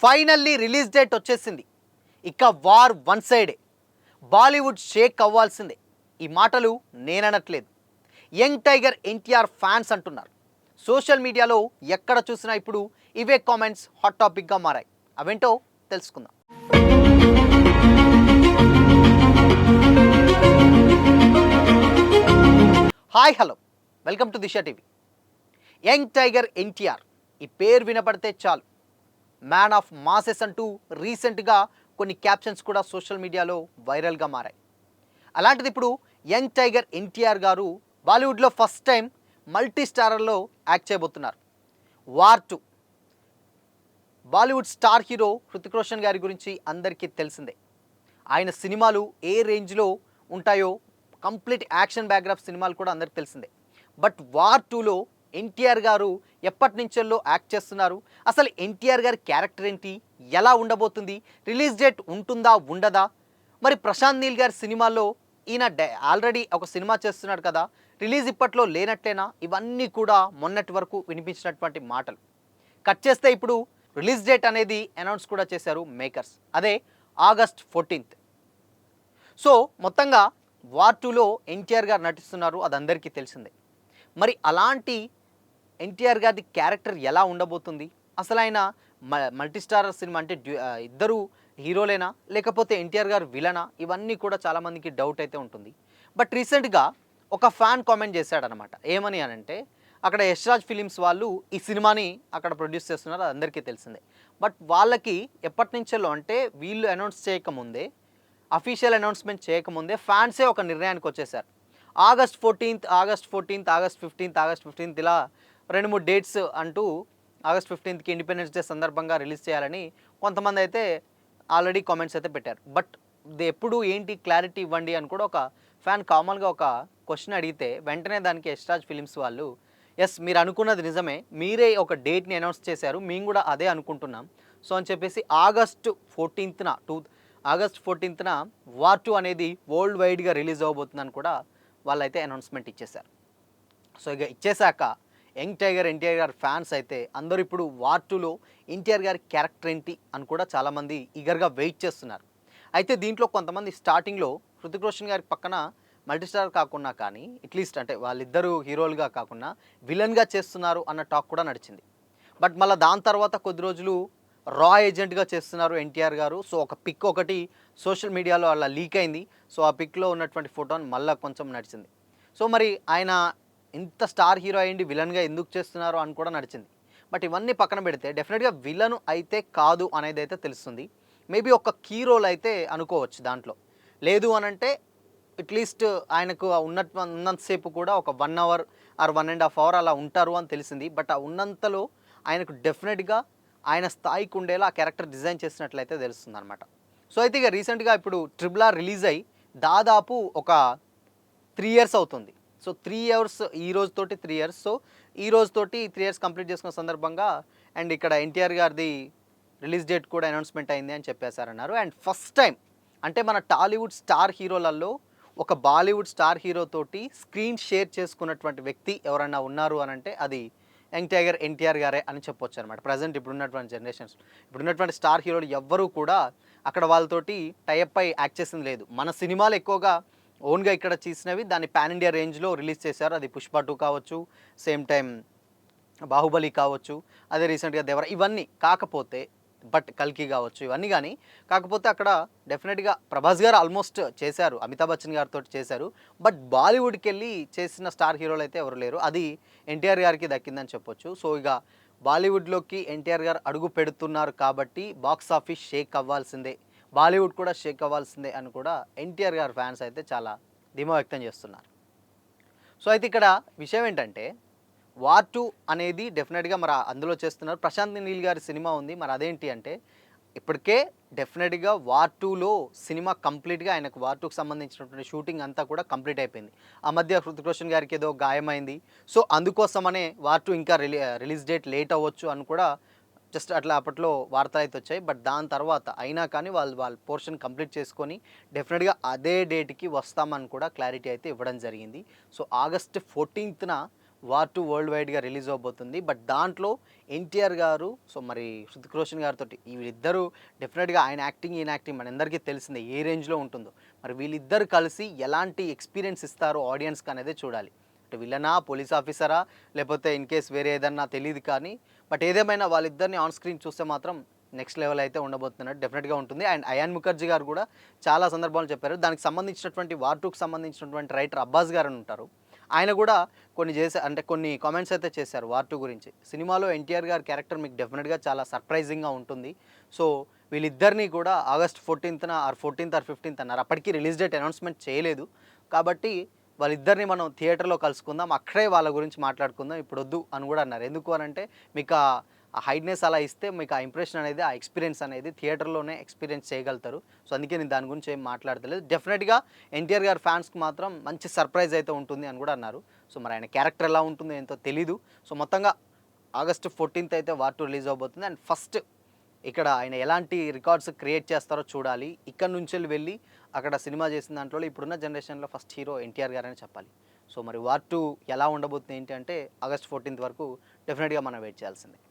Finally release date వచ్చేసింది. ఇక war one సైడే, బాలీవుడ్ షేక్ అవ్వాల్సిందే. ఈ మాటలు నేననట్లేదు, యంగ్ టైగర్ ఎన్టీఆర్ ఫ్యాన్స్ అంటున్నారు. సోషల్ మీడియాలో ఎక్కడ చూసినా ఇప్పుడు ఇవే కామెంట్స్ హాట్ టాపిక్గా మారాయి. అవేంటో తెలుసుకుందాం. Hi hello, welcome to Disha TV. Young tiger NTR ఈ పేరు వినపడితే చాలు, మ్యాన్ ఆఫ్ మాసెస్ అంటూ రీసెంట్గా కొన్ని క్యాప్షన్స్ కూడా సోషల్ మీడియాలో వైరల్గా మారాయి. అలాంటిది ఇప్పుడు యంగ్ టైగర్ ఎన్టీఆర్ గారు బాలీవుడ్లో ఫస్ట్ టైం మల్టీ స్టారర్లో యాక్ట్ చేయబోతున్నారు. War 2 Bollywood star hero Hrithik Roshan గారి గురించి అందరికీ తెలిసిందే. ఆయన సినిమాలు ఏ రేంజ్లో ఉంటాయో, కంప్లీట్ యాక్షన్ బ్యాక్గ్రాఫ్ సినిమాలు కూడా అందరికీ తెలిసిందే. బట్ వార్ 2లో ఎన్టీఆర్ గారు ఎప్పటి నుంచో యాక్ట్ చేస్తున్నారు. అసలు ఎన్టీఆర్ గారి క్యారెక్టర్ ఏంటి, ఎలా ఉండబోతుంది, రిలీజ్ డేట్ ఉంటుందా ఉండదా, మరి ప్రశాంత్ నీల్ గారి సినిమాల్లో ఈయన ఆల్రెడీ ఒక సినిమా చేస్తున్నాడు కదా, రిలీజ్ ఇప్పట్లో లేనట్లేనా, ఇవన్నీ కూడా మొన్నటి వరకు వినిపించినటువంటి మాటలు. కట్ చేస్తే ఇప్పుడు రిలీజ్ డేట్ అనేది అనౌన్స్ కూడా చేశారు మేకర్స్, అదే ఆగస్ట్ 14. సో మొత్తంగా వార్ 2లో ఎన్టీఆర్ గారు నటిస్తున్నారు, అది అందరికీ తెలిసిందే. మరి అలాంటి ఎన్టీఆర్ గారి క్యారెక్టర్ ఎలా ఉండబోతుంది, అసలు ఆయన మల్టీస్టార్ సినిమా అంటే ఇద్దరు హీరోలేనా లేకపోతే ఎన్టీఆర్ గారు విలనా, ఇవన్నీ కూడా చాలామందికి డౌట్ అయితే ఉంటుంది. బట్ రీసెంట్గా ఒక ఫ్యాన్ కామెంట్ చేశాడనమాట. ఏమని అనంటే, అక్కడ యశ్రాజ్ ఫిలిమ్స్ వాళ్ళు ఈ సినిమాని అక్కడ ప్రొడ్యూస్ చేస్తున్నారు, అది అందరికీ తెలిసిందే. బట్ వాళ్ళకి ఎప్పటి నుంచో అంటే వీళ్ళు అనౌన్స్ చేయకముందే, అఫీషియల్ అనౌన్స్మెంట్ చేయకముందే ఫ్యాన్సే ఒక నిర్ణయానికి వచ్చేసారు. ఆగస్ట్ 14, ఆగస్ట్ 14, ఆగస్ట్ 15, ఆగస్ట్ 15 ఇలా 2-3 డేట్స్ అంటూ ఆగస్ట్ 15కి ఇండిపెండెన్స్ డే సందర్భంగా రిలీజ్ చేయాలని కొంతమంది అయితే ఆల్రెడీ కామెంట్స్ అయితే పెట్టారు. బట్ ఇది ఎప్పుడు ఏంటి క్లారిటీ ఇవ్వండి అని కూడా ఒక ఫ్యాన్ కామన్గా ఒక క్వశ్చన్ అడిగితే, వెంటనే దానికి యశ్రాజ్ ఫిలిమ్స్ వాళ్ళు ఎస్ మీరు అనుకున్నది నిజమే, మీరే ఒక డేట్ని అనౌన్స్ చేశారు, మేము కూడా అదే అనుకుంటున్నాం. సో అని చెప్పేసి ఆగస్ట్ 14న వార్ 2 అనేది వరల్డ్ వైడ్గా రిలీజ్ అవ్వబోతుందని కూడా వాళ్ళైతే అనౌన్స్మెంట్ ఇచ్చేశారు. సో ఇక ఇచ్చేశాక యంగ్ టైగర్ ఎన్టీఆర్ గారి ఫ్యాన్స్ అయితే అందరూ ఇప్పుడు వార్ 2లో ఎన్టీఆర్ గారి క్యారెక్టర్ ఏంటి అని కూడా చాలామంది ఈగర్గా వెయిట్ చేస్తున్నారు. అయితే దీంట్లో కొంతమంది స్టార్టింగ్లో హృతిక్ రోషన్ గారి పక్కన మల్టీస్టార్ కాకుండా కానీ అట్లీస్ట్ అంటే వాళ్ళిద్దరూ హీరోలుగా కాకుండా విలన్గా చేస్తున్నారు అన్న టాక్ కూడా నడిచింది. బట్ మళ్ళీ దాని తర్వాత కొద్ది రోజులు రా ఏజెంట్గా చేస్తున్నారు ఎన్టీఆర్ గారు. సో ఒక పిక్ ఒకటి సోషల్ మీడియాలో అలా లీక్ అయింది. సో ఆ పిక్లో ఉన్నటువంటి ఫోటోని మళ్ళీ కొంచెం నడిచింది. సో మరి ఆయన ఇంత స్టార్ హీరో అయ్యింది విలన్గా ఎందుకు చేస్తున్నారు అని కూడా నడిచింది. బట్ ఇవన్నీ పక్కన పెడితే డెఫినెట్గా విలను అయితే కాదు అనేది అయితే తెలుస్తుంది. మేబీ ఒక కీ రోల్ అయితే అనుకోవచ్చు దాంట్లో. లేదు అనంటే అట్లీస్ట్ ఆయనకు ఉన్నంతసేపు కూడా ఒక 1 అవర్ ఆర్ 1.5 అవర్ అలా ఉంటారు అని తెలిసింది. బట్ ఆ ఉన్నంతలో ఆయనకు డెఫినెట్గా ఆయన స్థాయికి ఉండేలా ఆ క్యారెక్టర్ డిజైన్ చేసినట్లయితే తెలుస్తుంది అనమాట. సో అయితే ఇక రీసెంట్గా ఇప్పుడు RRR రిలీజ్ అయ్యి దాదాపు ఒక 3 ఇయర్స్ అవుతుంది. సో 3 ఇయర్స్ ఈ రోజుతోటి 3 ఇయర్స్. సో ఈ రోజుతోటి 3 ఇయర్స్ కంప్లీట్ చేసుకున్న సందర్భంగా అండ్ ఇక్కడ ఎన్టీఆర్ గారిది రిలీజ్ డేట్ కూడా అనౌన్స్మెంట్ అయింది అని చెప్పేశారన్నారు. అండ్ ఫస్ట్ టైం అంటే మన టాలీవుడ్ స్టార్ హీరోలలో ఒక బాలీవుడ్ స్టార్ హీరో తోటి స్క్రీన్ షేర్ చేసుకున్నటువంటి వ్యక్తి ఎవరైనా ఉన్నారు అని అంటే అది యంగ్ టైగర్ ఎన్టీఆర్ గారే అని చెప్పొచ్చు అనమాట. ప్రజెంట్ ఇప్పుడున్నటువంటి జనరేషన్స్, ఇప్పుడున్నటువంటి స్టార్ హీరోలు ఎవ్వరూ కూడా అక్కడ వాళ్ళతోటి టైఅప్ అయి యాక్ట్ చేసింది లేదు. మన సినిమాలు ఎక్కువగా ఓన్గా ఇక్కడ చేసినవి దాన్ని పాన్ ఇండియా రేంజ్లో రిలీజ్ చేశారు. అది పుష్ప 2 కావచ్చు, సేమ్ టైం బాహుబలి కావచ్చు, అదే రీసెంట్గా దేవర, ఇవన్నీ కాకపోతే బట్ కల్కి కావచ్చు, ఇవన్నీ కానీ కాకపోతే అక్కడ డెఫినెట్గా ప్రభాస్ గారు ఆల్మోస్ట్ చేశారు, అమితాబ్ బచ్చన్ గారితో చేశారు. బట్ బాలీవుడ్కి వెళ్ళి చేసిన స్టార్ హీరోలు అయితే ఎవరు లేరు, అది ఎన్టీఆర్ గారికి దక్కిందని చెప్పొచ్చు. సో ఇక బాలీవుడ్లోకి ఎన్టీఆర్ గారు అడుగు పెడుతున్నారు కాబట్టి బాక్స్ ఆఫీస్ షేక్ అవ్వాల్సిందే, బాలీవుడ్ కూడా షేక్ అవ్వాల్సిందే అని కూడా ఎన్టీఆర్ గారి ఫ్యాన్స్ అయితే చాలా ధీమా వ్యక్తం చేస్తున్నారు. సో అయితే ఇక్కడ విషయం ఏంటంటే వార్ 2 అనేది డెఫినెట్గా మరి అందులో చేస్తున్నారు. ప్రశాంత్ నీల్ గారి సినిమా ఉంది, మరి అదేంటి అంటే ఇప్పటికే డెఫినెట్గా వార్ 2లో సినిమా కంప్లీట్గా ఆయనకు వార్ 2కి సంబంధించినటువంటి షూటింగ్ అంతా కూడా కంప్లీట్ అయిపోయింది. ఆ మధ్య హృతిక్ రోషన్ గారికి ఏదో గాయమైంది. సో అందుకోసమనే వార్ 2 ఇంకా రిలీజ్ డేట్ లేట్ అవ్వచ్చు అని కూడా జస్ట్ అట్లా అప్పట్లో వార్తలు అయితే వచ్చాయి. బట్ దాని తర్వాత అయినా కానీ వాళ్ళ పోర్షన్ కంప్లీట్ చేసుకొని డెఫినెట్గా అదే డేట్కి వస్తామని కూడా క్లారిటీ అయితే ఇవ్వడం జరిగింది. సో ఆగస్ట్ 14న వార్ 2 వరల్డ్ వైడ్‌గా రిలీజ్ అవ్వబోతుంది. బట్ దాంట్లో ఎన్టీఆర్ గారు సో, మరి హృతిక్ రోషన్ గారితోటి వీళ్ళిద్దరూ డెఫినెట్‌గా ఆయన యాక్టింగ్, ఈయన యాక్టింగ్ మనందరికీ తెలిసిందే ఏ రేంజ్‌లో ఉంటుందో. మరి వీళ్ళిద్దరు కలిసి ఎలాంటి ఎక్స్‌పీరియన్స్ ఇస్తారో ఆడియన్స్‌కి అనేది చూడాలి. అంటే విలనా? పోలీస్ ఆఫీసరా? లేపోతే ఇన్ కేస్ వేరే ఏదన్నా తెలీదు కానీ, బట్ ఏదేమైనా వాళ్ళిద్దరిని ఆన్ స్క్రీన్ చూస్తే మాత్రం నెక్స్ట్ లెవెల్ అయితే ఉండబోతున్నట్టు డెఫినెట్‌గా ఉంటుంది. అండ్ అయాన్ ముఖర్జీ గారు కూడా చాలా సందర్భాల్లో చెప్పారు. దానికి సంబంధించినటువంటి వార్ 2కి సంబంధించినటువంటి రైటర్ అబ్బాస్ గారని ఉంటారు. ఆయన కూడా కొన్ని కామెంట్స్ అయితే చేశారు వార్ 2 గురించి. సినిమాలో ఎన్టీఆర్ గారి క్యారెక్టర్ మీకు డెఫినెట్‌గా చాలా సర్ప్రైజింగ్‌గా ఉంటుంది. సో, వీళ్ళిద్దరిని కూడా ఆగస్ట్ 14థ్ ఆర్ 15th అన్నారు. అప్పటికి రిలీజ్ డేట్ అనౌన్స్‌మెంట్ చేయలేదు. కాబట్టి వాళ్ళిద్దరిని మనం థియేటర్‌లో కలుసుకుందాం. అక్కడే వాళ్ళ గురించి మాట్లాడుకుందాం. ఇప్పుడొద్దు అని కూడా అన్నారు. ఎందుకు అనంటే మీకు ఆ హైడ్‌నెస్ అలా ఇస్తే మీకు ఆ ఇంప్రెషన్ అనేది, ఆ ఎక్స్‌పీరియన్స్ అనేది థియేటర్‌లోనే ఎక్స్‌పీరియన్స్ చేయగలుగుతారు. సో, అందుకే నేను దాని గురించి ఏం మాట్లాడతలేదు. డెఫినెట్‌గా ఎన్టీఆర్ గారి ఫ్యాన్స్‌కి మాత్రం మంచి సర్ప్రైజ్ అయితే ఉంటుంది అని కూడా అన్నారు. సో, మరి ఆయన క్యారెక్టర్ ఎలా ఉంటుందో ఏంటో తెలీదు. సో, మొత్తంగా ఆగస్ట్ 14th అయితే వార్ 2 రిలీజ్ అవ్వబోతుంది. అండ్ ఫస్ట్ ఇక్కడ ఆయన ఎలాంటి రికార్డ్స్ క్రియేట్ చేస్తారో చూడాలి. ఇక్కడి నుంచెల్లి వెళ్ళి అక్కడ సినిమా చేసిన దాంట్లో ఇప్పుడున్న జనరేషన్‌లో ఫస్ట్ హీరో ఎన్టీఆర్ గారనే చెప్పాలి. సో, మరి వార్ 2 ఎలా ఉండబోతుంది ఏంటి అంటే ఆగస్ట్ 14th వరకు డెఫినెట్‌గా మనం వెయిట్ చేయాల్సిందే.